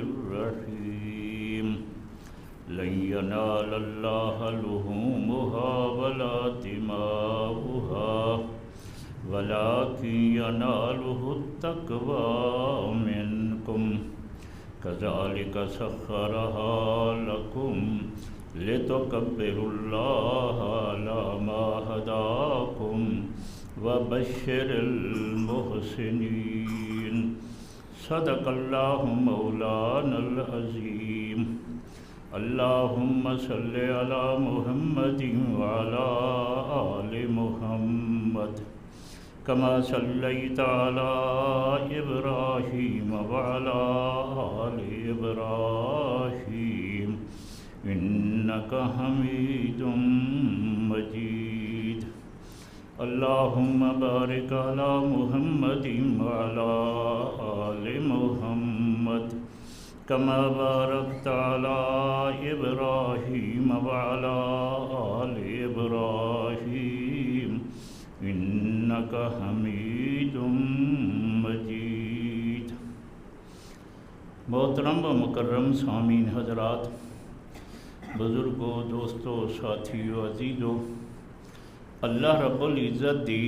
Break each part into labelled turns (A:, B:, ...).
A: الرحيم لن ينال الله لحومها ولا دماؤها ولكن يناله التقوى منكم كذلك سخرها لكم لتكبروا الله على ما هداكم وبشر المحسنين صدق الله مولانا العظيم اللهم صل على محمد وعلى آل محمد كما صليت على إبراهيم وعلى آل إبراهيم إنك حميد مجيد اللهم بارك على محمد وعلى آل محمد كما باركت على إبراهيم وعلى آل إبراهيم إنك حميد مجيد۔ محترم و مکرم سامعین حضرات، بزرگوں، دوستوں، ساتھیوں، عزیزوں، اللہ رب العزت دی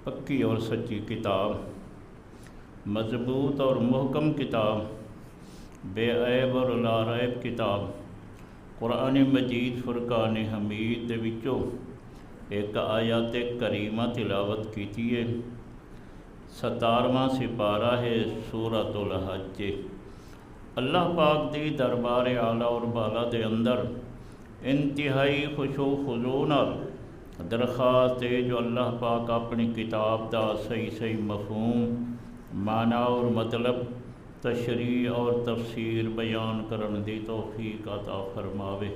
A: پکی اور سچی کتاب، مضبوط اور محکم کتاب، بے عیب اور لا ریب کتاب قرآن مجید فرقان حمید دے وچوں ایک آیات کریمہ تلاوت کیتی ہے۔ 17واں سپارہ ہے سورۃ الحج۔ اللہ پاک دی دربار اعلیٰ اور بالا دے اندر انتہائی خشوع و خضوع نال درخواست ہے جو اللہ پاک اپنی کتاب دا صحیح مفہوم، معنی اور مطلب، تشریح اور تفسیر بیان کرن دی توفیق عطا فرماوے۔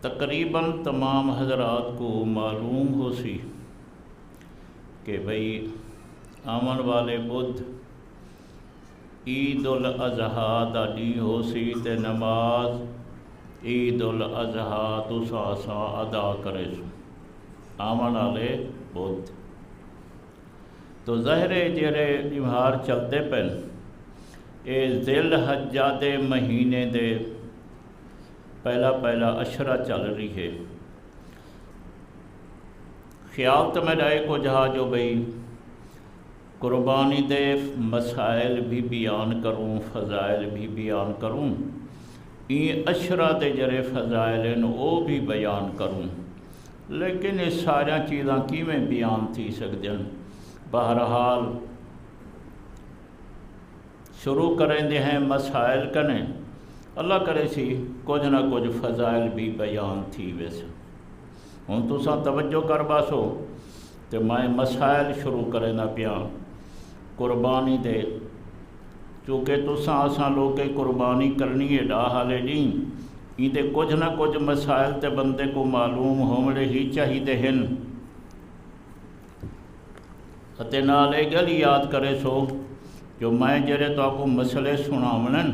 A: تقریباً تمام حضرات کو معلوم ہو سی کہ بھئی آمن والے بدھ عید الاضحیٰ دا ڈی ہو سی تے نماز عید الاضحیٰ تساں ادا کرے سو آمن والے بدھ۔ تو ظاہر جڑے تہوار چلتے پن اے ذی الحجہ دے مہینے دے پہلا اشرہ چل رہی ہے۔ خیال تو میرا ایک کو جہاں جو بھئی قربانی دے مسائل بھی بیان کروں، فضائل بھی بیان کروں، این اشرہ دے جڑے فضائل ہیں وہ بھی بیان کروں، لیکن یہ سارا چیزاں کیویں بیان تھی سکتے ہیں۔ بہرحال شروع کریں دے ہیں مسائل کنے، اللہ کرے سی کچھ نہ کچھ فضائل بھی بیان تھی ویسے۔ ہوں تساں توجہ کر باسو تو میں مسائل شروع کریں نہ پیا قربانی دے، چونکہ تساں آساں لوگ کے قربانی کرنی ہے ڈا حالے نہیں، یہ تے کچھ نہ کچھ مسائل تے بندے کو معلوم ہونے ہی چاہیے ہیں۔ اتے نال اے گل یاد کرے سو جو میں جڑے تو آپ کو مسئلے سناونن،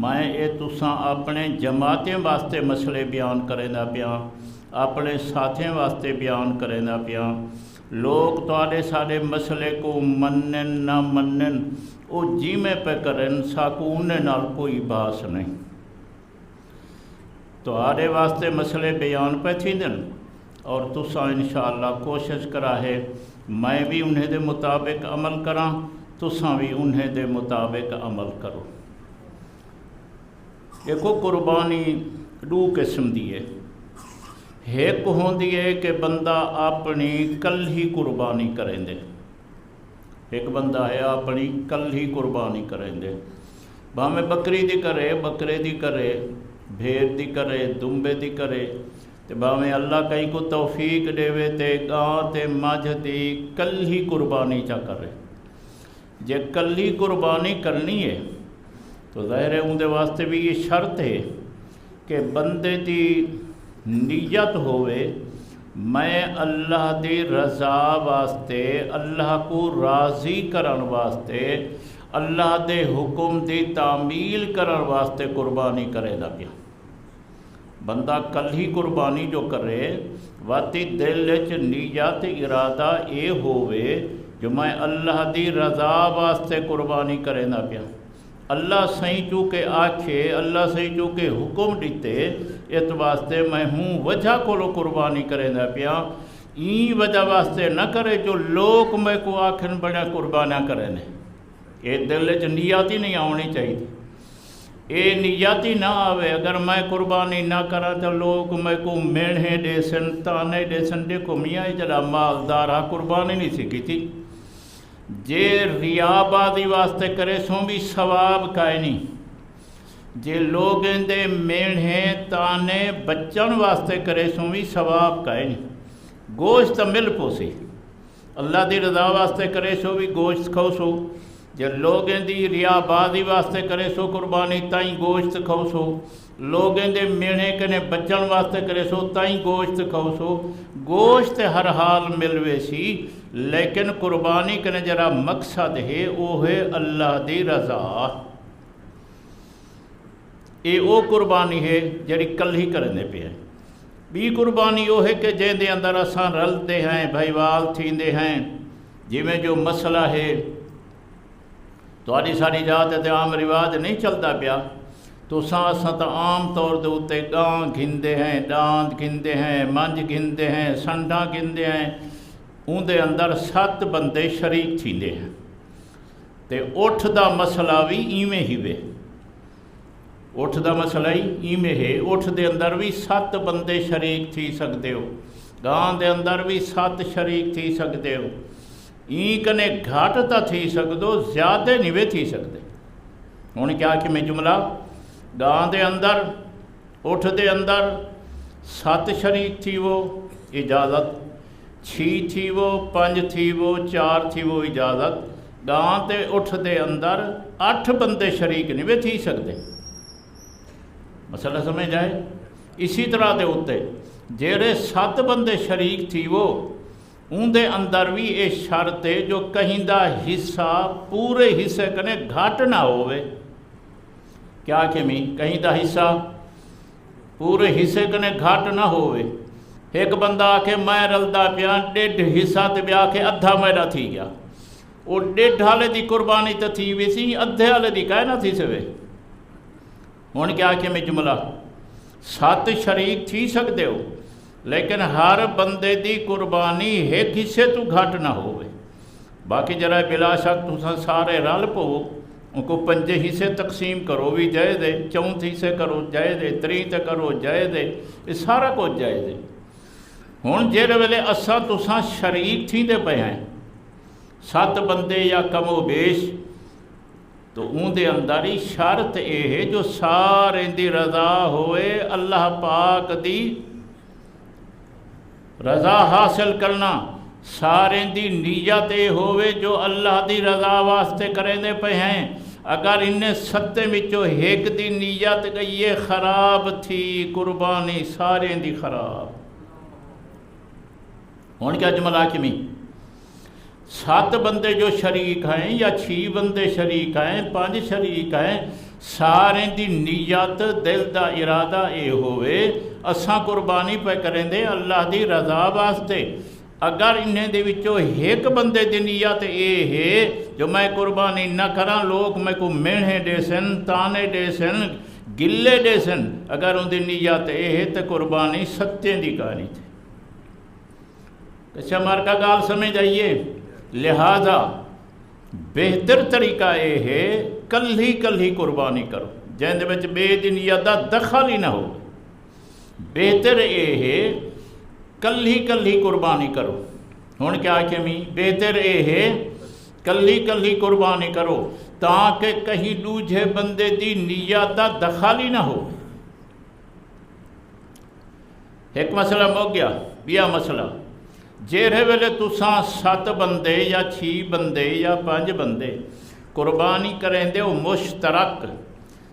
A: میں اے تساں اپنے جماعتیں واسطے مسئلے بیان کریں نہ پیا، اپنے ساتھیں واسطے بیان کریں نہ پیا۔ لوگ تواڈے سارے مسئلے کو منن نہ منن او جی میں پہ کرن، ساکو انہیں نال کوئی باس نہیں۔ تو آڑے واسطے مسئلے بیان پہ تھی دن اور تساں انشاءاللہ کوشش کرا ہے میں بھی انہیں دے مطابق عمل کراں، تساں بھی انہیں دے مطابق عمل کرو۔ ایک قربانی دو قسم دی ہے، ایک ہوندی ہے کہ بندہ اپنی کل ہی قربانی کریں دے، ایک بندہ ہے اپنی کل ہی قربانی کریں دے، بھامے بکری دی کرے، بکرے دی کرے، بھیڑ دی کرے، دمبے دی کرے، تے بھامے اللہ کئی کو توفیق دے وے تے گاں تے مجھ دی کل ہی قربانی چا کرے۔ جے کل ہی قربانی کرنی ہے تو ظاہر ہے اندے واسطے بھی یہ شرط ہے کہ بندے دی نیت ہوئے میں اللہ دی رضا واسطے، اللہ کو راضی کرن واسطے، اللہ دے حکم دی تعمیل کرن واسطے قربانی کرے نہ پیا۔ بندہ کل ہی قربانی جو کرے واتی دل وچ نیت ارادہ اے ہوئے جو میں اللہ دی رضا واسطے قربانی کرنا پیا۔ اللہ صحیح چونکہ آکھے، اللہ صحیح چونکہ حکم دیتے، اس واسطے میں ہوں وجہ کو قربانی کرنا پیا۔ این وجہ واسطے نہ کرے جو لوگ میں کو آکھن بڑا قربانیاں کرنے، یہ دل چ نیت ہی نہیں آنی چاہیے۔ یہ نیت ہی نہ آوے اگر میں قربانی نہ کرا تو لوگ میں کو میڑھے دے سن، تانے دے سن، دیکھو میاں جڑا مالدار آ قربانی نہیں سی کی تھی، جے ریا بازی واسطے کرے سوں بھی ثواب کائے نہیں، جے لوگیں دے میڑھے تانے بچن واسطے کرے سوں بھی ثواب کائے نہیں۔ گوشت مل پوسی اللہ دی رضا واسطے کرے سو بھی گوشت کھو سو، جے لوگیں دی ریا بازی واسطے کرے سو قربانی تائیں گوشت کھو سو، لوگیں دے میڑھے کنے بچن واسطے کرے سو تائیں گوشت کھو سو۔ گوشت ہر حال ملوے سی، لیکن قربانی کنے جرا مقصد ہے وہ ہے اللہ دی رضا۔ یہ وہ قربانی ہے جڑی کل ہی کرنے پہ ہے۔ بھی قربانی وہ ہے کہ جن دے اندر اساں رلتے ہیں، بھائی وال تھیندے ہیں، جی میں جو مسئلہ ہے تھوڑی ساری جات تے عام رواج نہیں چلتا پیا، تو اساں تو عام طور دے اتے گاں گھندے ہیں، ڈاند گھندے ہیں، منج گھندے ہیں، سنڈا گھندے ہیں، ان دے اندر 7 بندے شریک تھیندے ہیں، تے اٹھ دا مسئلہ بھی ایویں ہی وے، اٹھ دا مسئلہ ہی ایویں ہے، اٹھ دے اندر بھی 7 بندے شریک تھی سکتے ہو، گاں دے اندر بھی 7 شریک تھی سکتے ہو، این کنے گھاٹ تا تھی سکدو، زیادہ نہیں وے تھی سکتے۔ ہوں کیا کہ میں جملہ گاں دے اندر اٹھ دے اندر 7 شریک تھی وہ اجازت، 6 تھی وہ، 5 تھی وہ، 4 تھی وہ اجازت۔ گاں تے اٹھ دے اندر 8 بندے شریک نہیں وے تھی سکتے، مسئلہ سمجھ آئے؟ اسی طرح دے اتے جیڑے 7 بندے شریک تھی وہ ان دے اندر بھی یہ شرط ہے جو کہیں دا حصہ پورے حصے کنے گھٹ نہ ہوئے۔ کیا کہ میں کہیں دا حصہ پورے حصے کنے گھٹ نہ ہوئے۔ ایک بندہ آکے میں رلدا پیا 1.5 حصہ تے بیا کے ادھا میرا تھی گیا، وہ 1.5 حالے دی قربانی تے تھی ویسی، ادھے حالے دی کہہ نہ تھی سوے۔ ہوں کیا کہ میں جملہ 7 شریک تھی سکتے ہو، لیکن ہر بندے دی قربانی ایک حصے تو گھٹ نہ ہوئے۔ باقی جرا بلا شک تساں سارے رل پو ان کو 5 حصے تقسیم کرو بھی جائے دے، 4 حصے کرو جائے دے، 3 تے کرو جائے دے، یہ سارا کچھ جائے دے۔ ہوں جہڑے ویلے اساں تساں شریک تھی دے پے ہیں 7 بندے یا کم و بیش، تو ان دے اندر ہی شرط یہ ہے جو سارے دی رضا ہوئے، اللہ پاک دی رضا حاصل کرنا، سارے دی نیت یہ ہوئے جو اللہ دی رضا واسطے کرنے پہ ہیں۔ اگر انہیں 7 وچوں ایک دی نیت گئی یہ خراب تھی، قربانی سارے دی خراب۔ ہوں کیا جملہ کمی 7 بندے جو شریک ہیں یا 6 بندے شریک ہیں، 5 شریک ہیں، سارے دی نیت دل دا ارادہ اے ہوئے اساں قربانی پہ کریں دے اللہ دی رضا واسطے۔ اگر انہیں دے وچوں ایک بندے دی نیت اے ہے جو میں قربانی نہ کراں، لوگ میں کو میڑھے دے سن، تانے دے سن، گلے دے سن، اگر ان دی نیت اے ہے تو قربانی 7 دی کہانی تھی۔ کچھ ہمار کا گال سمجھ آئیے، لہذا بہتر طریقہ یہ ہے کل ہی قربانی کرو، جن دے وچ بے دی نیت دا دخل ہی نہ ہو۔ بہتر یہ ہے کل ہی قربانی کرو۔ ہوں کیا کہ میں بہتر یہ ہے کل ہی قربانی کرو تاکہ کہیں دوجھے بندے دی نیت دا دخل ہی نہ ہو۔ ایک مسئلہ ہو گیا، بیا مسئلہ جیرے ویلے تساں 7 بندے یا 6 بندے یا 5 بندے قربانی کریں دے وہ مشترک،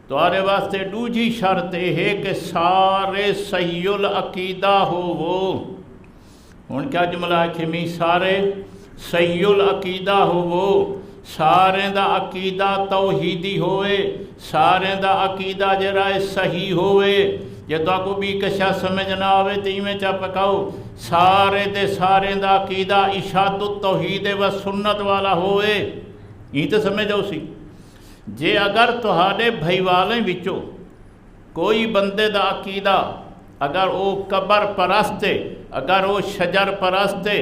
A: تمہارے واسطے دوجی شرط یہ ہے کہ سارے صحیح العقیدہ ہو وہ۔ ہوں کیا جملہ ہے میں سارے صحیح العقیدہ ہو وہ، سارے دا عقیدہ توحیدی ہوئے، سارے دا عقیدہ جرائے صحیح ہوئے۔ جے تو کو بھی کشا سمجھ نہ آوے تو میں چا پکاؤ سارے دے سارے دا عقیدہ اشاعت التوحید و سنت والا ہوئے، یہ تو سمجھو سی۔ جے اگر تہاڈے بھائی والے وچوں کوئی بندے دا عقیدہ اگر وہ قبر پرست ہے، اگر وہ شجر پرست ہے،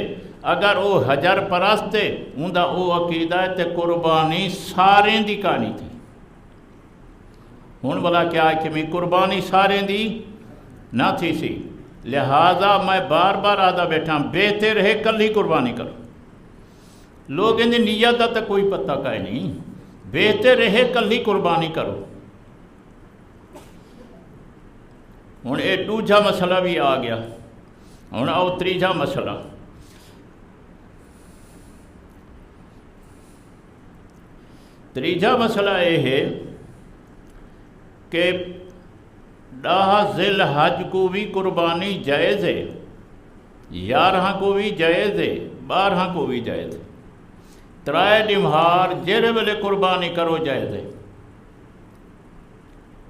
A: اگر وہ حجر پرست ہے، اوندا وہ عقیدہ ہے تے قربانی سارے دی کہانی تھی۔ ہن بلا کیا ہے کہ میں قربانی سارے دی نہ تھی سی، لہذا میں بار بار آدھا بیٹھا بہتر ہے کل ہی قربانی کرو۔ لوگ ان نیت کا تو کوئی پتہ کا نہیں، بہتر ہے کل ہی قربانی کرو۔ ہوں یہ دوجا مسئلہ بھی آ گیا، ہوں آؤ تیجا مسئلہ۔ تیجا مسئلہ یہ ہے کہ 10 ذی الحج کو بھی قربانی جائز ہے، 11 کو بھی جائز ہے، 12 کو بھی جائز ہے، 3 ڈمہار جہڑے ویلے قربانی کرو جائز ہے،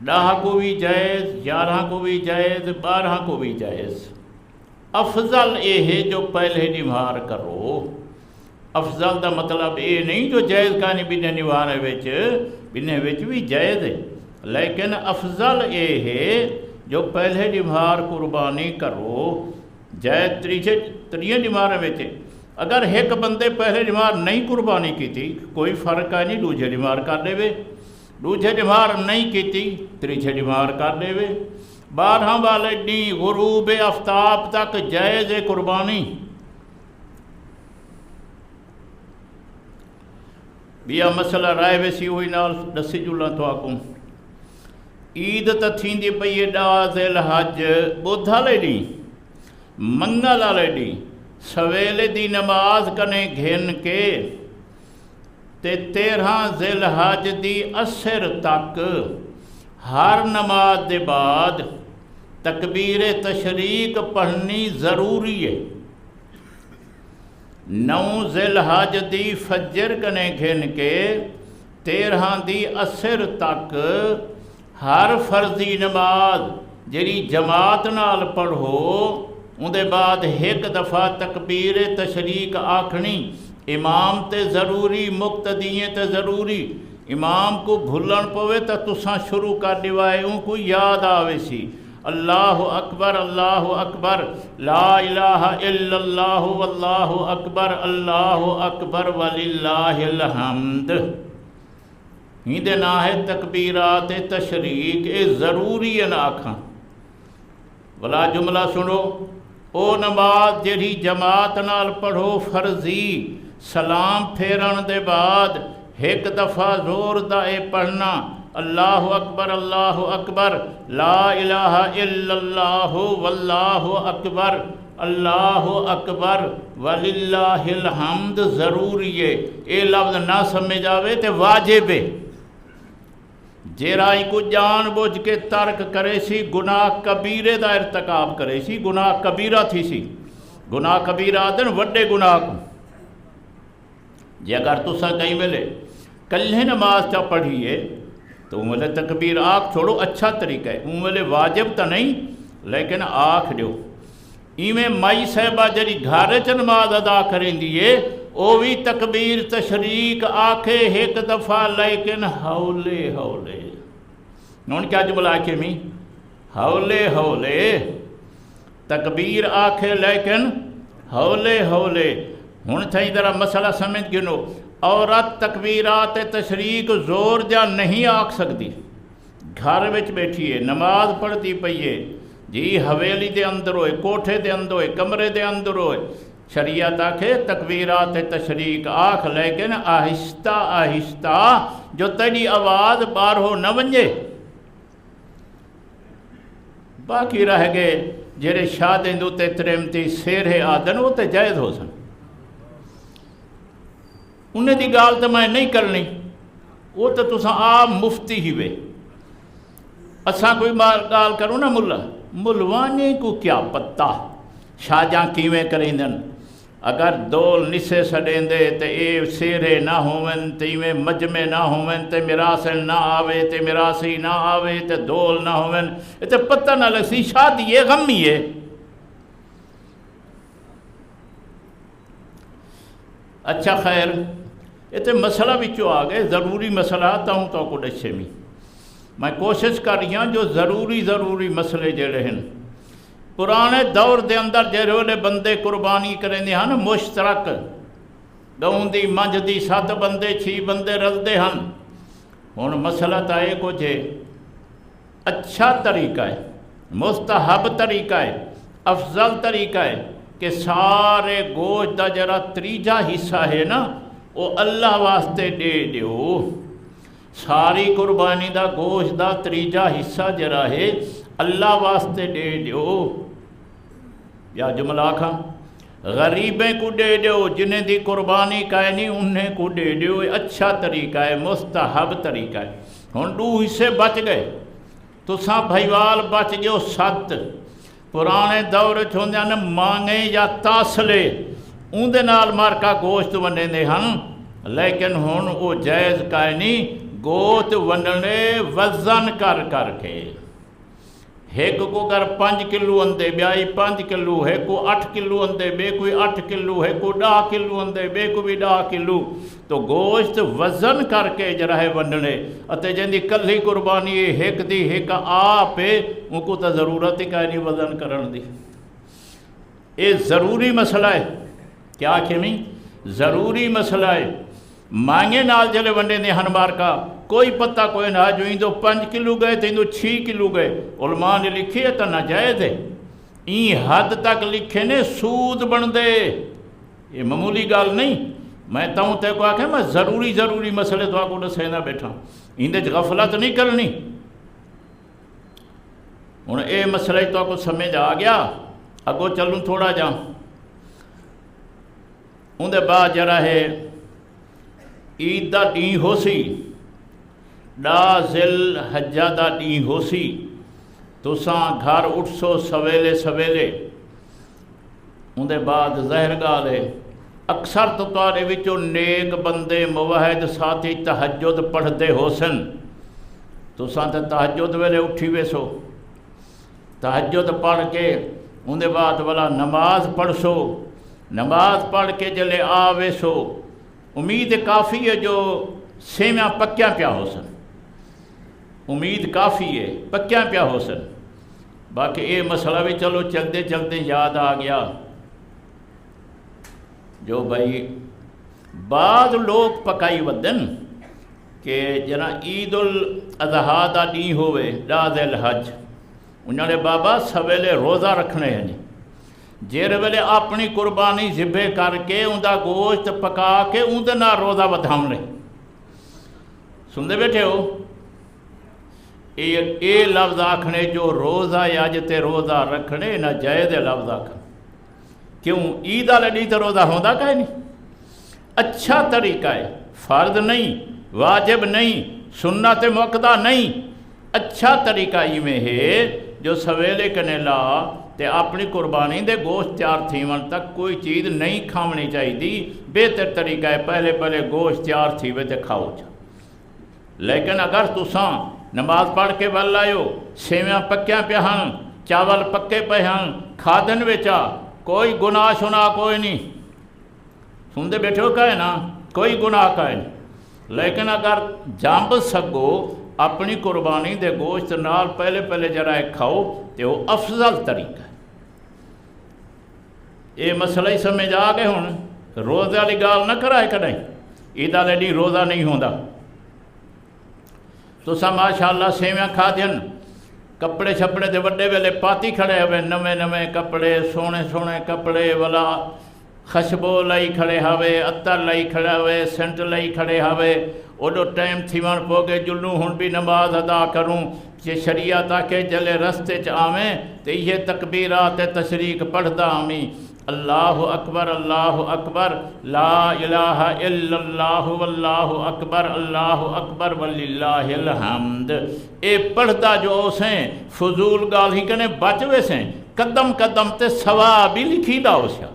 A: 10 کو بھی جائز، 11 کو بھی جائز، 12 کو بھی جائز۔ افضل یہ ہے جو پہلے ڈمہار کرو۔ افضل دا مطلب یہ نہیں جو جائز کہانی بنے نوارے بنے بھی جائز ہے، لیکن افضل یہ ہے جو پہلے ڈمہار قربانی کرو جائز تریے ڈمہار میں۔ اگر ایک بندے پہلے ڈمہار نہیں قربانی کی تھی کوئی فرق ہے نہیں، دوجے ڈمہار کر دے وے، دوجے ڈمہار نہیں کی تھی تیجے ڈمہار کر دے وے۔ 12 والے دن غروب آفتاب تک جائز ہے قربانی۔ بیا مسئلہ رائے ویسی ہوئی نال دسی جلا تو آکوں۔ عید تا تھیندی پئی 10 ذی الحج بدھ والے ڈینہں، منگل والے ڈینہں سویلے دی نماز کنے گھن کے تے 13 ذی الحج دی عصر تک ہر نماز دے بعد تکبیر تشریق پڑھنی ضروری ہے۔ 9 ذی الحج دی فجر کنے گھن کے 13 دی عصر تک ہر فرضی نماز جڑی جماعت نال پڑھو اندے بعد ایک دفعہ تکبیر تشریق آکھنی، امام تے ضروری مقتدییں تے ضروری۔ امام کو بھلن پوے تا تساں شروع کر دیوائے ان کو یاد آوے سی، اللہ اکبر لا الہ الا اللہ واللہ اکبر وللہ الحمد۔ ہی دے نا ہے تکبیرات تشریق، اے ضروری ہے نا آکھاں۔ بلا جملہ سنو، او نماز جڑی جماعت نال پڑھو فرضی، سلام پھیرن دے بعد ایک دفعہ زور دا اے پڑھنا، اللہ اکبر لا الہ الا اللہ واللہ اکبر وللہ الحمد ضروری ہے۔ اے لفظ نہ سمجھ آوے تے واجب ہے۔ جیرائی کو جان بوجھ کے ترک کرے سی گناہ کبیرے دا ارتکاب کرے سی، گناہ کبیرہ تھی سی۔ گناہ کبیرہ آدن وڈے گناہ کو۔ جی اگر تسا کہیں ملے کلھے نماز چا پڑھیے تو ملے تکبیر آکھ چھوڑو، اچھا طریقہ ہے، ملے واجب تا نہیں لیکن آکھ دیو۔ ایمیں مائی صاحبہ جڑی گھارے چ نماز ادا کریں دیئے او بھی تکبیر تشریق آکھے ایک دفعہ لیکن ہولے ہولے۔ نون کیا جملہ آکھے میں ہولے ہولے، تکبیر آکھے لیکن ہولے ہولے۔ ہن تھئی ذرا مسئلہ سمجھ گنو، عورت تکبیرات تشریق زور جا نہیں آکھ سکتی، گھر وچ بیٹھی ہے نماز پڑھتی پئی ہے جی، حویلی دے اندر ہوئے، کوٹھے دے اندر ہوئے، کمرے دے اندر ہوئے، شریعت آکھے تکبیرات تشریق آکھ لیکن آہستہ آہستہ، جو تیری آواز باہرو نہ ونجے۔ باقی رہ گئے جڑے شادیں دوتے ترمتی سیرے آدن وہ تے جائز ہو سن، انہیں دی گال تو میں نہیں کرنی، وہ تو تساں آپ مفتی ہی وے۔ اساں کوئی گال کروں نا ملا، ملوانے کو کیا پتہ شاہجاں کیویں کریں دن۔ اگر دول نسے سڑیں دے تے اے سیرے نہ ہوون تے ایویں مجمع نہ ہوون تے میراثن نہ آوے تے میراثی نہ آوے تے دول نہ ہوون، تے پتہ نہ لگسی شادی ہے غمی ہے۔ اچھا خیر یہ تو مسئلہ بچوں آ گئے، ضروری مسئلہ تاؤں تو کو دسے میں کوشش کر رہی ہوں جو ضروری مسئلے جڑے ہیں پرانے دور دے اندر جڑے بندے قربانی کریں ہیں مشترک گاؤں دی منج دی 7 بندے 6 بندے رلتے ہیں ہن مسئلہ تو یہ کچھ ہے اچھا طریقہ ہے، مستحب طریقہ ہے، افضل طریقہ ہے کہ سارے گوشت دا جڑا تیجا حصہ ہے نا وہ اللہ واسطے دے دیو، ساری قربانی دا گوشت دا تیجا حصہ جڑا ہے اللہ واسطے دے دیو، یا جملہ کھا غریبیں کو دے دیو، جنہیں دی قربانی کائے نہیں انہیں کو دے دیو، یہ اچھا طریقہ ہے، مستحب طریقہ ہے۔ ہن 2 حصے بچ گئے تو ساں بھائیوال بچ گئے 7۔ پرانے دور ہوندے ہیں مانگے یا تاسلے اندے نال مارکا گوشت ونڈے ہیں، لیکن ہن وہ جائز کائے نہیں، گوشت ونڈنے وزن کر کے ایک کو اگر 5 کلو اندے بیائی 5 کلو، ایک کو 8 کلو اندے بے کوئی 8 کلو، ایک کو 10 کلو اندے بے کو بھی 10 کلو، تو گوشت وزن کر کے جڑا ہے ونڈنے اتے جن دی کلی قربانی ایک دی ایک آپ ہے ان کو تو ضرورت ہی کہیں نہیں وزن کرن دی۔ یہ ضروری مسئلہ ہے، کیا کھیمی ضروری مسئلہ ہے۔ مانگے نال جلے ونڈے نے ہنبار کا کوئی پتہ کوئی نہ جو اندو 5 کلو گئے تو اندو 6 کلو گئے، علماء نے لکھی ہے تو ناجائز ہے، این حد تک لکھے نے سود بن دے، یہ معمولی گال نہیں۔ میں تاؤں تے کو آکھیں میں ضروری مسئلے تو آکو دسینا بیٹھا اندے غفلت نہیں کرنی۔ ہن اے مسئلہ تو آکو سمجھ آ گیا، اگو چلوں تھوڑا جا اندے بعد جڑا ہے عید دا دین ہو سی، ڈا ذل حجہ دا دین ہو سی، تو ساں گھر اٹھ سو سویلے اندے بعد ظاہر گال ہے اکثر تو تارے وچوں نیک بندے موحد ساتھی تہجد پڑھتے ہو سن، تو ساں تے تہجد ویلے اٹھی ویسو، تہجد پڑھ کے اندے بعد والا نماز پڑھ سو، نماز پڑھ کے جلے آ ویسو، امید کافی ہے جو سیویاں پکیاں پیا ہو سن، امید کافی ہے پکیاں پیا ہو سن۔ باقی یہ مسئلہ بھی چلو چلتے یاد آ گیا جو بھائی بعض لوگ پکائی ودن کہ جنا عید الاضحیٰ دا دین ہوئے ڈا ذی الحج انہوں نے بابا سویلے روزہ رکھنے ہیں جیر ویلے اپنی قربانی ذبح کر کے اندہ گوشت پکا کے اندے نہ روزہ بدھامنے سندے بیٹھے ہو۔ اے لفظ آکھنے جو روزہ یا جتے روزہ رکھنے نہ جائز لفظ آکھنے، کیوں عید آلے تو روزہ ہوندہ کہیں نہیں، اچھا طریقہ ہے، فرض نہیں، واجب نہیں، سنت موقدہ نہیں، اچھا طریقہ ہی میں ہے جو سویلے کنے لا تے اپنی قربانی دے گوشت تیار تھی من تک کوئی چیز نہیں کھاونی چاہی دی، بہتر طریقہ ہے پہلے گوشت تیار تھی وے تے کھاؤ جا۔ لیکن اگر تساں نماز پڑھ کے بل آئیو، سیویاں پکیاں پہ ہن، چاول پکے پہ ہن، کھادن ویچا، کوئی گناہ شنا کوئی نہیں، سندے بیٹھے ہو کہے نا کوئی گناہ کہے نہیں۔ لیکن اگر جانب سکو اپنی قربانی دے گوشت نال پہلے جرائے کھاؤ تے وہ افضل طریقہ ہے۔ یہ مسئلہ ہی سمجھ آ گئے ہوں، روزہ لی گال نہ کرائے کدیں، عید والے ڈی روزہ نہیں ہوندا۔ تو سا ماشاءاللہ سیویاں کھا دین، کپڑے چھپڑے دے وڈے ویلے پاتی کھڑے ہوئے، نوے کپڑے سونے کپڑے والا خشبو لائی کھڑے ہوئے، عطر لائی کھڑے ہوئے، سینٹ لائی کھڑے ہوئے، اوڈو ٹائم تھی ون پوگے جلوں ہن بھی نماز ادا کروں کہ شریعت آکے جلے رستے چ آویں تے یہ تکبیرات تشریق پڑھدا آمیں، اللہ اکبر لا الہ الا اللہ واللہ اکبر وللہ الحمد، اے پڑھدا جو اسیں فضول گال ہی کنے بچ ویسیں قدم تے ثواب بھی لکھی دا اسیا،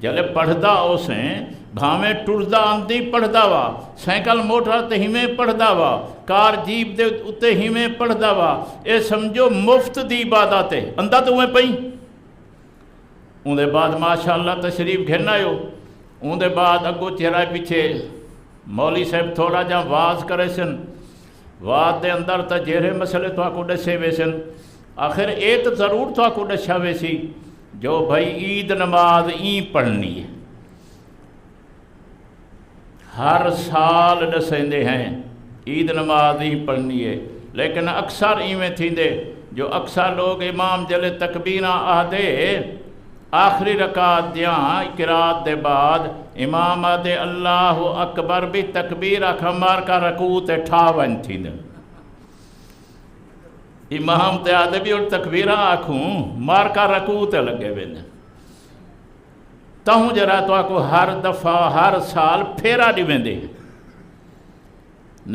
A: جلے پڑھدا اسیں بھامیں ٹردا اندھی پڑھدا وا، سائیکل موٹر تے ہی میں پڑھدا وا، کار جیپ دے اتے ہی میں پڑھدا وا، اے سمجھو مفت دی عبادت ہے، اندھا تو میں پئی اندھے بعد ماشاءاللہ تشریف گھرنا ہو، اون دے بعد اگو چہرہ پیچھے مولوی صاحب تھوڑا جا واز کرے سن، واز دے اندر تا جہرے مسئلے تو کو دسے وے سن، آخر اے تو ضرور تو کو دسیا وے سی جو بھائی عید نماز این پڑھنی ہے، ہر سال دسیندے ہیں عید نماز این پڑھنی ہے، لیکن اکثر ایویں تھیندے جو اکثر لوگ امام جلے تکبیراں آدھے آخری رکعت دیاں قرات دے بعد امام آدھے اللہ اکبر بھی تکبیر آکھا مار کا رکوع تے ٹھاون تھیندے، امام تے آدھے بھی اور تکبیرہ آکھوں مار کا رکوع تے لگے ویندے، تاہوں جرا تو آکو ہر دفعہ ہر سال پھیرا دی ویندے ہیں،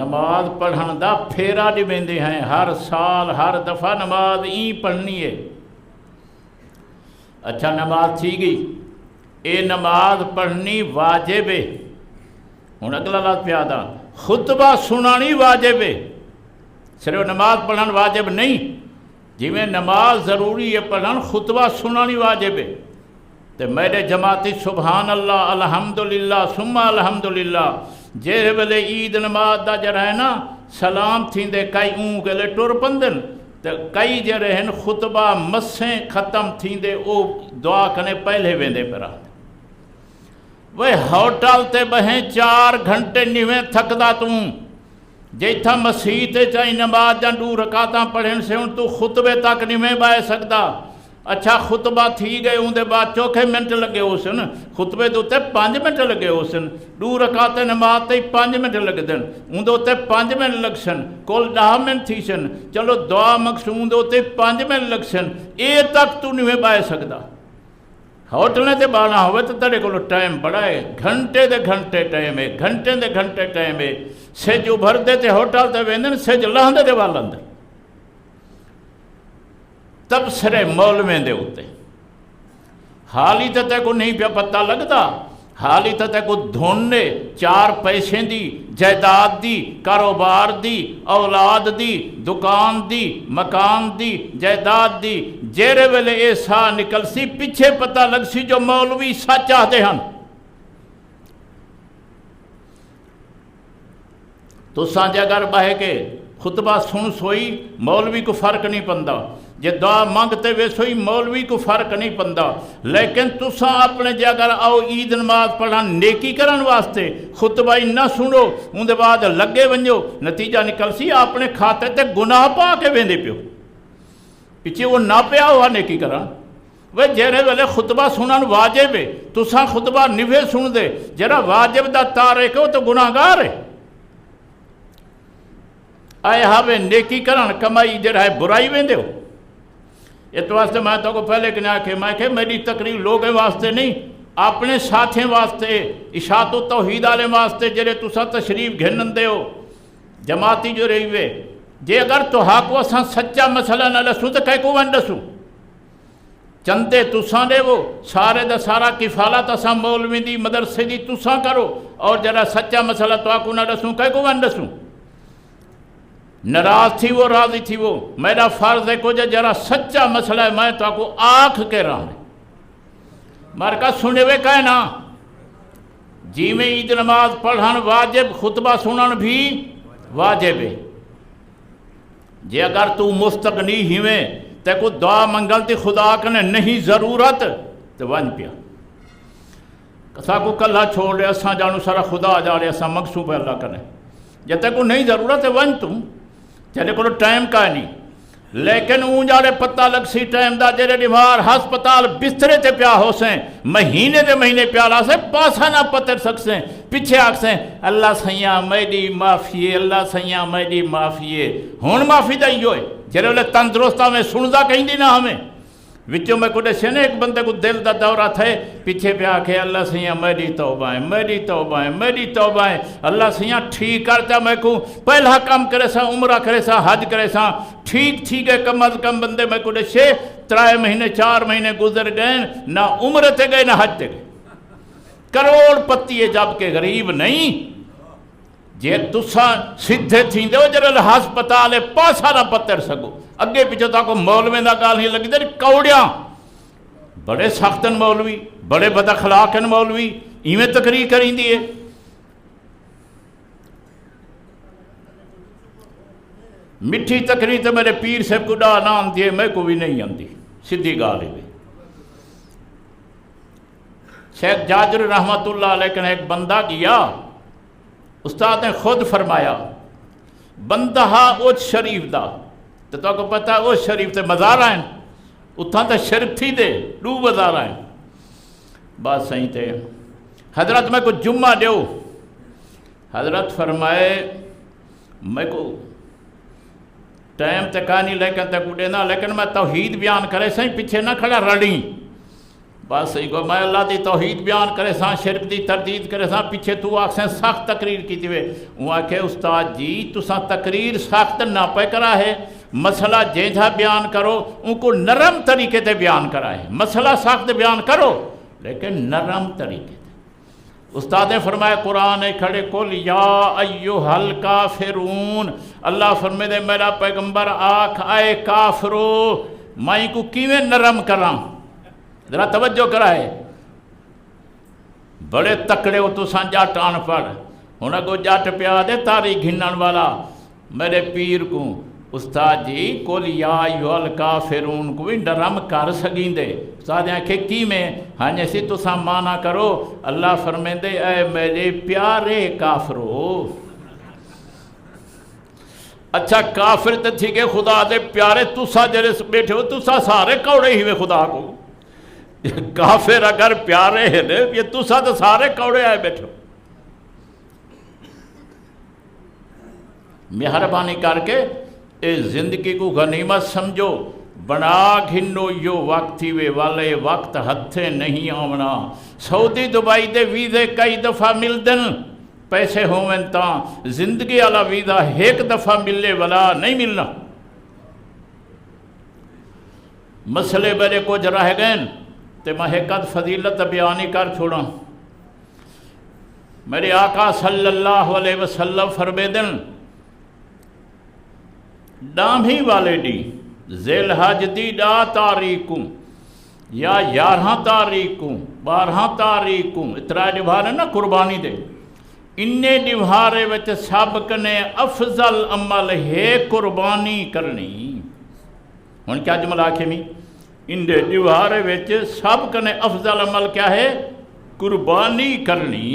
A: نماز پڑھن دا پھیرا دی ویندے ہیں، ہر سال ہر دفعہ نماز این پڑھنی ہے۔ اچھا نماز تھی گئی، اے نماز پڑھنی واجب ہے، ہن اگلا لفظ پیادا خطبہ سنانی واجب ہے، صرف نماز پڑھن واجب نہیں، جی میں نماز ضروری ہے پڑھن خطبہ سنانی واجب ہے، تے میرے جماعتی سبحان اللہ الحمدللہ ثم الحمدللہ جہرے ویلے عید نماز دا جڑا ہے نا سلام تھیندے کئی اون گلے ٹر پندن تے کئی جڑے ہیں خطبہ مسیں ختم تھیندے او دعا کنے پہلے ویندے پرا، وہ ہوٹل تے بہیں 4 گھنٹے نیویں تھکدا توں جیتھا مسیح تے چاہی نماز جان 2 رکعتاں پڑھن سے ان تو خطبے تک نیویں بائے سکدا، اچھا خطبہ تھی گئے ان دے بعد 4 منٹ لگے ہو سن، خطبے دے تے 5 منٹ لگے ہو سن، 2 رکعت نماز تے 5 منٹ لگ دن، ان دے تے 5 منٹ لگ سن، کول 10 منٹ تھی سن، چلو دعا مقصود دے تے 5 منٹ لگ سن، اے تک تو نہیں بائے سکدا، ہوٹلیں تے بانا ہوئے تو تیرے کو ٹائم بڑا ہے، گھنٹے دے گھنٹے ٹائم ہے، گھنٹے دے گھنٹے ٹائم ہے، سج ابھر دے تے ہوٹل تے ویندن سج لہندے دے وال اندر، تب سرے مولویں دے ہوتے حالی تے کو نہیں پیا پتہ لگتا، حالی تے کو دھونے 4 پیسے دی جائیداد دی کاروبار دی اولاد دی دکان دی مکان دی جائیداد دی جیرے ویلے ایسا نکل سی پیچھے پتہ لگ سی جو مولوی سچ آتے ہیں، تو سانجے اگر بہے کے خطبہ سن سوئی مولوی کو فرق نہیں پندہ، جے دعا مانگتے وے سوئی مولوی کو فرق نہیں پندہ، لیکن تساں اپنے جے اگر آؤ عید نماز پڑھان نیکی کرن واسطے خطبہ ہی نہ سنو ان دے بعد لگے ونجو نتیجہ نکل سی اپنے کھاتے تے گناہ پا کے ویندے پیو، پیچھے وہ نہ پیا ہوا نیکی کرن، وہ جہرے ویلے خطبہ سنن واجب ہے تساں خطبہ نوے سن دے جرا واجب دا تارک ہو تو گناہگار ہے، آئے ہاوے نیکی کرن کمائی جڑا ہے برائی ویندے ہو، اس واسطے میں تو کو پہلے کہنا کہ میں کہ میری تقریر لوگیں واسطے نہیں اپنے ساتھیں واسطے اشاعت و توحید والے واسطے جڑے تساں تشریف گھنن دے ہو جماعتی جو رہی وے، جے اگر تو کو اساں سچا مسئلہ نہ دسوں تو کہہ کو ون دسوں، چندے تساں دے وہ سارے دا سارا کفالت اساں مولوی دی مدرسے دی تساں کرو، اور جڑا سچا مسئلہ تو کو نہ دسوں کہہ کو ون دسوں، ناراض تھی وہ راضی تھی وہ، میرا فرض ہے کو جرا سچا مسئلہ ہے میں تو کو آنکھ کے رہا ہوں، مارکا سنے ہوئے کہنا جی میں عید نماز پڑھن واجب خطبہ سنن بھی واجب ہے، جی اگر تو مستغنی ہی میں تے کو دعا منگل تی خدا کنے نہیں ضرورت تو ون پیا، کسا کو کلہ چھوڑ لے اساں جانو سارا خدا جا لے اساں مقصوب ہے اللہ کنے، جب تک کو نہیں ضرورت ہے ون تم چلے کو ٹائم کا نہیں، لیکن اون جاڑے پتہ لگ سی ٹائم دا جڑے بیمار ہسپتال بسترے تے پیا ہو سیں مہینے دے مہینے پیالا سے پاسا نہ پتر سکسیں پیچھے آکھ سیں اللہ سیاں میری معافیے اللہ سیاں میری معافیے، ہون معافی دا ہی ہوئے جڑے لے تندرستہ میں سندا کہیں دی نہ ہمیں وچوں میں کوئی سے ایک بندے کو دل دا دورہ تھے پیچھے پہ آکھے اللہ سیاں میری توبہ ہے میری توبہ ہے میری توبہ ہے، اللہ سیاں ٹھیک کرتا میں کو پہلا کام کرے سا عمرہ کرے سا حج کرے سا ٹھیک ٹھیک ہے، کم از کم بندے میں کوئی سے 3 مہینے 4 مہینے گزر گئے نہ عمرہ تے گئے نہ حج تے گئے، کروڑ پتی ہے جب کہ غریب نہیں، جے تساں سدھے تھیں دے جرل ہسپتال پاسا نہ پتر سکو اگے پیچھے تاکو مولویں دا گال ہی لگی دے کوڑیاں بڑے سختن مولوی بڑے بد اخلاقن مولوی ایویں تقریر کریں ہے۔ میٹھی تقریر تو میرے پیر صاحب کو ڈا نہ آتی ہے، میں کو بھی نہیں آتی، سیدھی گال ہے۔ شیخ جاجر رحمت اللہ علیہ نے ایک بندہ کیا، استاد نے خود فرمایا بندہ اوچ شریف دا تو کو پتہ اوچ شریف تے مزار آئیں اتھاں تے شرف تھی دے دو مزار آئیں۔ بات صحیح تے حضرت میں کو جمعہ دیو، حضرت فرمائے میں کو ٹائم تے کہانی لیکن تے کو دینا، لیکن میں توحید بیان کرے سائیں پیچھے نہ کھڑا رڑیں۔ بات صحیح کو میں اللہ دی توحید بیان کرے ساں، شرک دی تردید کرے ساں، پیچھے تو آکسیں سخت تقریر کی تھی وے۔ وہاں کہ استاد جی تو ساں تقریر سخت نہ پہ کرا ہے، مسئلہ جیجا بیان کرو ان کو نرم طریقے تے بیان کرا ہے، مسئلہ سخت بیان کرو لیکن نرم طریقے تے۔ استاد نے فرمایا قرآن کھڑے کل یا ایوہ الکافرون، اللہ فرمائے دے میرا پیغمبر آکھ آئے کافرو، میں کو کیویں نرم کراں، ذرا توجہ کرائے۔ بڑے تکڑے ہو تو سان جاٹ آن پڑ، ہونا کو جاٹ پیا دے تاری گھنن والا میرے پیر کو استاد جی کل یا ایوہ الکافرون کو بھی نرم کر سگیں دے۔ استاد آنکھے کی میں ہاں جیسی تو سان مانا کرو، اللہ فرمائے دے اے میرے پیارے کافرو۔ اچھا کافر تے تھی کہ خدا دے پیارے تسا جرے بیٹھے ہو تسا سارے کوڑے ہی وے خدا کو، کافر اگر پیارے ہیں یہ تسا تو سارے کوڑے آئے بیٹھو۔ مہربانی کر کے اے زندگی کو غنیمت سمجھو، بنا گھنو یو وقت ہی وے والے وقت ہتھے نہیں آمنا۔ سعودی دبئی دے ویزے کئی دفعہ مل دن پیسے ہوئن تاں، زندگی والا ویزا ایک دفعہ ملے والا نہیں ملنا۔ مسئلے بڑے کچھ رہ گئے تے میں ایک فضیلت بیانی کر چھوڑا۔ میرے آقا صلی اللہ علیہ وسلم فرمے دن ڈامھی والے دی ذیل حج دی ڈا تاریکوں یا 11 تاریکوں 12 تاریکوں اترا ڈبھارے نا قربانی دے، انہیں ڈبھارے وچ سب کنے افضل عمل ہے قربانی کرنی۔ ہن کیا جملہ آکھے میں انہیں ڈبھارے وچ سب کنے افضل عمل کیا ہے؟ قربانی کرنی۔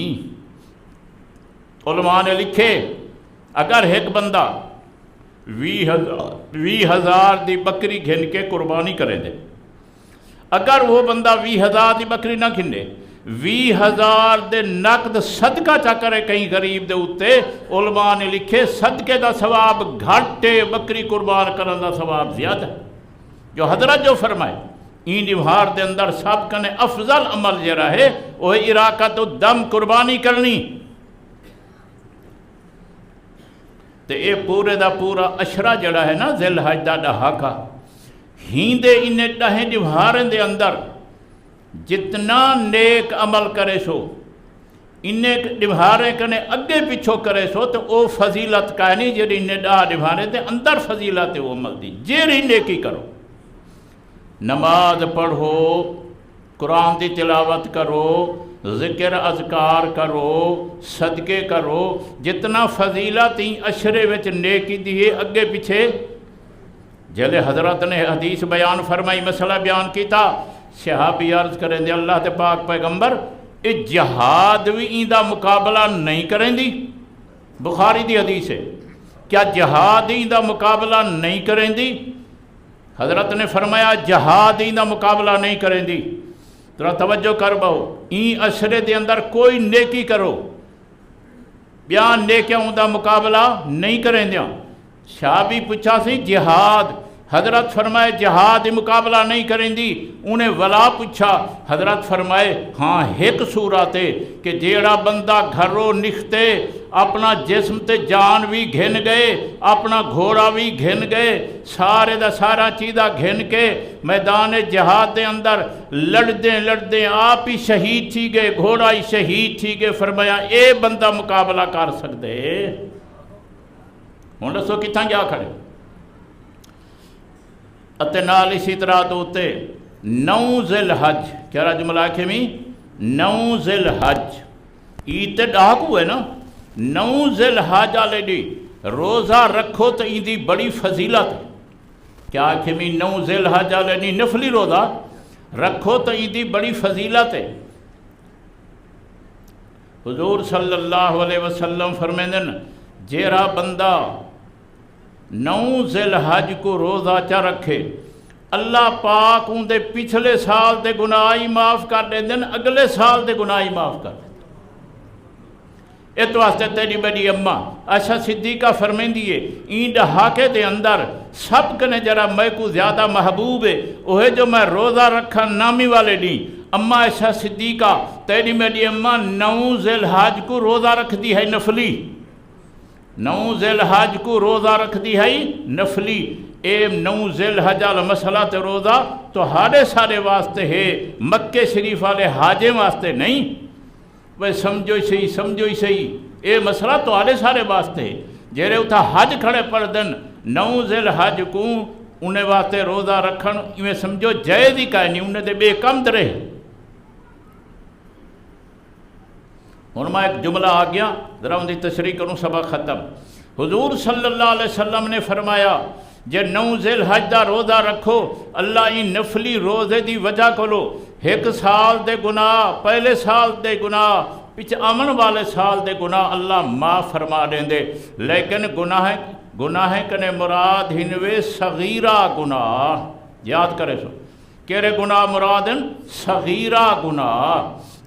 A: علماء نے لکھے اگر ایک بندہ 20,000 دی بکری گھن کے قربانی کرے دے، اگر وہ بندہ 20,000 دی بکری نہ گھنے 20,000 دے نقد صدقہ چا کرے کہیں غریب دے اتے، علماء نے لکھے صدقے دا ثواب گھٹے بکری قربان کرن دا ثواب زیادہ۔ جو حضرت جو فرمائے این دیوہار دے اندر سب کنے افضل عمل جرا ہے وہ اراقت الدم قربانی کرنی۔ تے اے پورے دا پورا اشرا جڑا ہے نا ذیل حج دا ڈہاکا ہیندے انہیں ڈہیں دیوہارن دے اندر جتنا نیک عمل کرے سو انہیں دیوہارے کنے اگے پیچھو کرے سو تو او فضیلت کا نہیں جڑی انہیں ڈہا دیوہارے دے اندر فضیلت وہ عمل دی جیڑی نیکی کرو، نماز پڑھو، قرآن دی تلاوت کرو، ذکر اذکار کرو، صدقے کرو، جتنا فضیلت ہی اشرے وچ نیکی دیئے اگے پیچھے۔ جلے حضرت نے حدیث بیان فرمائی مسئلہ بیان کیتا، صحابی عرض کریں دے اللہ تے پاک پیغمبر اے جہاد بھی ایندہ مقابلہ نہیں کریں دی؟ بخاری دی حدیث ہے، کیا جہاد ایندہ مقابلہ نہیں کریں دی؟ حضرت نے فرمایا جہاد ایندہ مقابلہ نہیں کریں دی۔ ترا توجہ کر باؤ این اشرے دے اندر کوئی نیکی کرو بیان نیکیاں اندہ مقابلہ نہیں کریں دیا۔ شاہ بھی پوچھا سی جہاد، حضرت فرمائے جہاد مقابلہ نہیں کریں دی۔ انہیں ولا پوچھا، حضرت فرمائے ہاں ایک صورت ہے کہ جیڑا بندہ گھروں نکھتے اپنا جسم تے جان بھی گھن گئے، اپنا گھوڑا بھی گھن گئے، سارے دا سارا چیزہ گھن کے میدان جہاد دے اندر لڑدیں آپ ہی شہید تھی گئے، گھوڑا ہی شہید تھی گئے۔ فرمایا اے بندہ مقابلہ کر سکتے ہوں دسو کتھاں جا کھڑے۔ اتے نال اسی طرح دوتے 9 ذی الحج کیا جملہ آکھے میں 9 ذی الحج عید تے ڈاکو ہے نا 9 ذی الحج والے ڈی روزہ رکھو تو ایندی بڑی فضیلت کیا کہ میں 9 ذی الحج والے ڈی نفلی روزہ رکھو تو ایندی بڑی فضیلت ہے۔ حضور صلی اللہ علیہ وسلم فرمیندن جیرا بندہ 9 ذی الحج کو روزہ چا رکھے اللہ پاک ان دے پچھلے سال دے گناہ ہی معاف کر دیں اگلے سال دے گناہ ہی معاف کر دیں۔ اس واسطے تیری بڑی اماں عائشہ صدیقہ فرمیندی ہے این ڈہاکے دے اندر سب کنے جرا میں کو زیادہ محبوب ہے وہ جو میں روزہ رکھا نامی والے دی اماں عائشہ صدیقہ تیری میری اماں 9 ذی الحج کو روزہ رکھ دی ہے نفلی 9 ذی الحج کو روزہ رکھ دی ہے نفلی۔ اے 9 ذی الحج والا مسئلہ تے روزہ تو ہارے سارے واسطے ہے مکے شریف والے حاجے واسطے نہیں وہ سمجھو ہی صحیح اے مسئلہ تو ہارے سارے واسطے ہے جیرے اتھا حج کھڑے پڑ دن 9 ذی الحج کو انہیں واسطے روزہ رکھن میں سمجھو جائز ہی کہہ نہیں انہیں دے بے کم درے ہن میں ایک جملہ آ گیا ذرا ان دی تشریح کروں سبق ختم۔ حضور صلی اللہ علیہ وسلم نے فرمایا جے 9 ذی الحج دا روزہ رکھو اللہ ہی نفلی روزے دی وجہ کولو 1 سال دے گناہ پہلے سال دے گناہ پچھ آمن والے سال دے گناہ اللہ معاف فرما دیں دے لیکن گناہ کنے مراد ہنوے صغیرہ گناہ یاد کرے سو کیرے گناہ مراد ہیں صغیرہ گناہ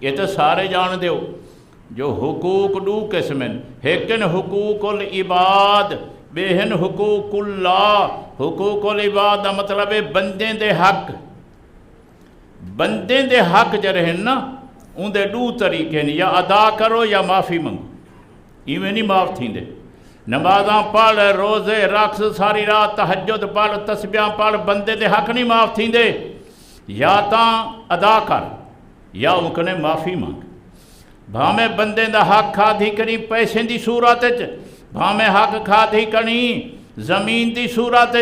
A: یہ تو سارے جان دیو جو حقوق دو قسم ہیں ایکن حقوق العباد بہن حقوق اللہ حقوق العباد مطلب ہے بندیں دے حق جڑے ہیں نا ان دے 2 طریقے ہیں یا ادا کرو یا معافی منگو ایویں نہیں معاف تھیں دے نمازاں پڑھ روزے رقص ساری رات تہجد پڑھ تسبیحاں پڑھ بندے دے حق نہیں معاف تھیں دے یا تاں ادا کر یا انکنے معافی مانگ بھامے بندے دا حق کھادھی کریں پیسے دی صورت بھامے حق کھادھی کریں زمین دی صورت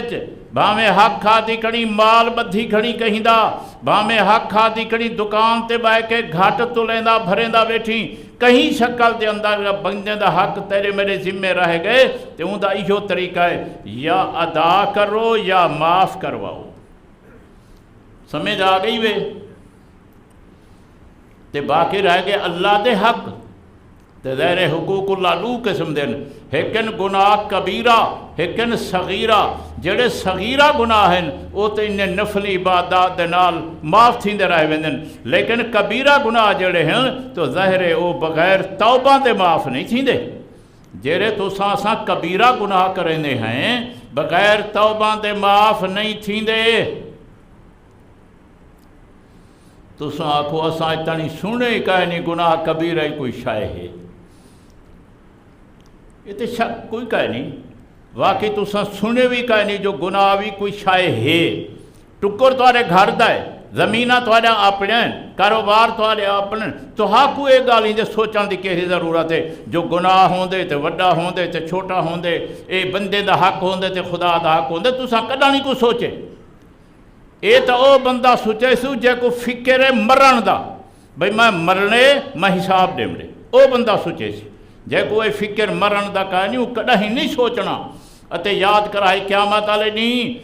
A: بھامے حق کھادھی کریں مال بدھی کھڑی کہیں دا بھامے حق کھادھی کریں دکان تے بائے کے گھاٹ تو لیندہ بھریندہ بیٹھی کہیں شکل دے اندر بندے دا حق تیرے میرے ذمہ رہ گئے تے ان دا ایہو طریقہ ہے یا ادا کرو یا معاف کرواؤ سمجھ آ گئی وے تے باقی رہ گئے اللہ دے حق تے ظاہر حقوق اللہ 2 قسم دن ایکن گناہ کبیرہ ایکن صغیرہ جڑے صغیرہ گناہ ہیں وہ تے انہیں نفلی عبادات دے نال معاف تھیں دے رہے ویندن لیکن کبیرہ گناہ جڑے ہیں تو ظاہر ہے وہ بغیر توبہ دے معاف نہیں تھیں دے جڑے تو ساں کبیرہ گناہ کرنے ہیں بغیر توبہ دے معاف نہیں تھیں دے تو ساں آکھو اساں اتنی سنے کہے نہیں گناہ کبیرہ ہی کوئی شائع ہے یہ تو شک کوئی کہے نہیں واقعی تو ساں سنے بھی کہے نہیں جو گناہ بھی کوئی شائع ہے ٹکر توارے گھر دا ہے زمینہ توارے اپنے ہیں کاروبار توارے اپنے تو ہاں کوئی گالی دے سوچان دی کیسی ضرورت ہے جو گناہ ہوں دے تے وڈا ہوں دے تے چھوٹا ہوں دے اے بندے دا حق ہوں دے تے خدا دا حق ہوں دے تو ساں کدھا نہیں کو سوچے اے تو او بندہ سوچے سو جے کو فکر ہے مرن دا بھئی میں مرنے میں حساب دے مڑے او بندہ سوچے سی جے کو اے فکر مرن دا کہا نہیں وہ کدھا ہی نہیں سوچنا اتے یاد کرائی قیامت آلے نہیں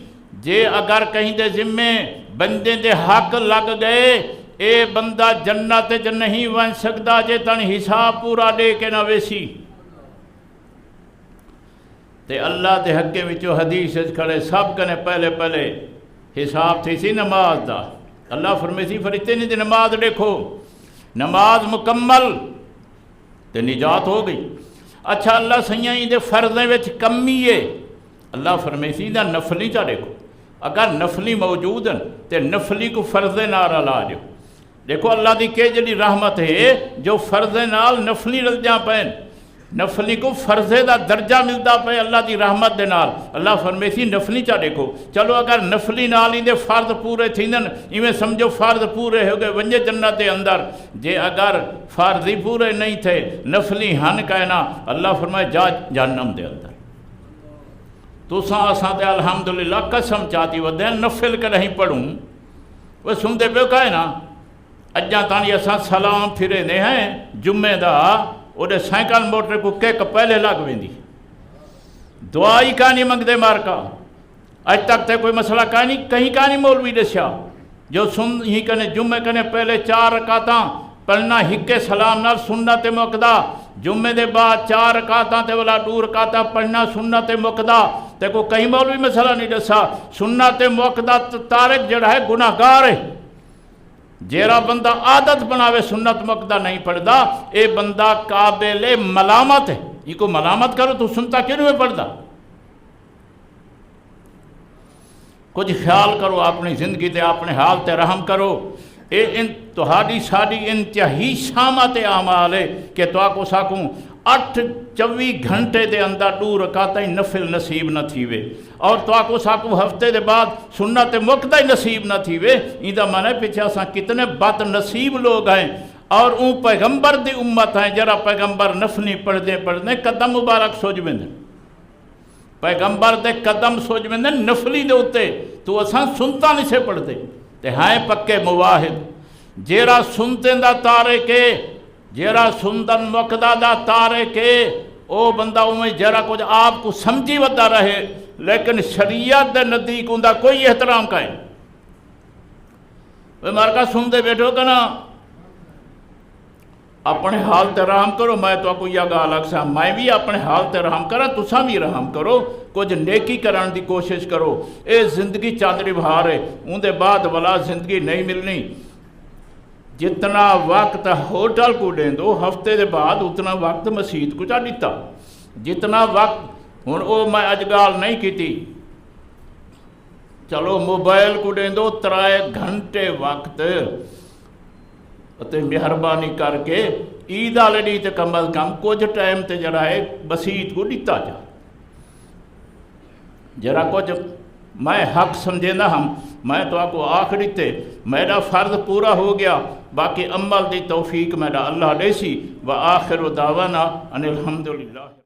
A: جے اگر کہیں دے ذمے بندے دے حق لگ گئے اے بندہ جنت جن نہیں ون سکتا جے تن حساب پورا دے کے نہ ویسی تے اللہ دے حقے وچو حدیث کھڑے سب کنے پہلے حساب تھی سی نماز دا اللہ فرمے سی فرشتے نے دی نماز دیکھو نماز مکمل تے نجات ہو گئی اچھا اللہ سیاں دے فرضیں وچ کمی ہے اللہ فرمے سی دا نفلی چا دیکھو اگر نفلی موجود ہیں تے نفلی کو فرض نال لا دیو دیکھو اللہ دی کہ جڑی رحمت ہے جو فرض نال نفلی رل جا پین نفلی کو فرض دا درجہ ملتا پہ اللہ دی رحمت دے نال اللہ فرمے سی نفلی چا دیکھو چلو اگر نفلی نال ہی دے فرض پورے تھیندن ایویں سمجھو فرض پورے ہو گئے ونجے جنت دے اندر جے اگر فرض ہی پورے نہیں تھے نفلی ہن کہنا اللہ فرمائے جا جہنم دے اندر تو ساں تے الحمدللہ قسم چاہتی وہ دین نفل کے نہیں پڑھوں وہ سن دے پہ کہے نا اجاں تانی اساں سلام پھرے نے ہیں جمعے دا اوڈے سائیکل موٹر کو کیک پہلے لگ ویندی دعائی کہانی منگدے مارکا اج تک تے کوئی مسئلہ کہیں کہانی مولوی دسیا جو سن ہی کنے جمعے کنے پہلے 4 رکعتاں پڑھنا ہکے سلام نال سنت مقدا جمعے دے بعد 4 رکعتاں تے والا 2 رکعتاں پڑھنا سنت مقدا تے کو کہیں مولوی مسئلہ نہیں دسا سنت مقدا تارک جڑا ہے گناہگار ہے جیرا بندہ عادت بناوے سنت مقدا نہیں پڑھدا اے بندہ قابل ملامت ہے یہ کو ملامت کرو تو سنتا کیوں نہیں پڑھدا کچھ خیال کرو اپنی زندگی تے اپنے حال تے رحم کرو اے تہاڈی ساڈی انتہائی شامت اعمال ہے کہ تو آکو ساکوں 8-24 گھنٹے دے اندر 2 رکعتیں نفل نصیب نہ تھیوے اور تو آکو ساکوں ہفتے دے بعد سنت مقدا نصیب نہ تھیوے ایندہ مانے پیچھے اساں کتنے بد نصیب لوگ ہیں اور اون پیغمبر دی امت ہیں جرا پیغمبر نفلی پڑھدے قدم مبارک سوج ویندے پیغمبر دے قدم سوج ویندے نفلی دے اتے تو اساں سنتا نہیں سے پڑھ دے تے ہائیں پکے مواحد جیرا سنتیں دا تارے کے جیرا سندن مقدا دا تارے کے او بندہ میں جیرا کچھ آپ کو سمجھی ودا رہے لیکن شریعت دے نزدیک اندہ کوئی احترام کائیں وہ مارکا سن دے بیٹھو کنا اپنے حال تے رحم کرو میں تو کو یہ گال اکسا میں بھی اپنے حال تے رحم کرا تساں بھی رحم کرو کچھ نیکی کران دی کوشش کرو اے زندگی چادری بہار ہے ان دے بعد والا زندگی نہیں ملنی جتنا وقت ہوٹل کو دیں دو ہفتے دے بعد اتنا وقت مسجد کو چاہ دیتا جتنا وقت ہن او میں اج گال نہیں کیتی چلو موبائل کو دیں دو 3 گھنٹے وقت تے مہربانی کر کے عید والے ڈی تے کم از کم کچھ ٹائم تے جڑا ہے مسجد کو دیتا جا جرا کچھ میں حق سمجھے نہ ہم میں تو آپ کو آخری تے میرا فرض پورا ہو گیا باقی عمل دی توفیق میرا اللہ دے سی وآخر دعوانا ان الحمدللہ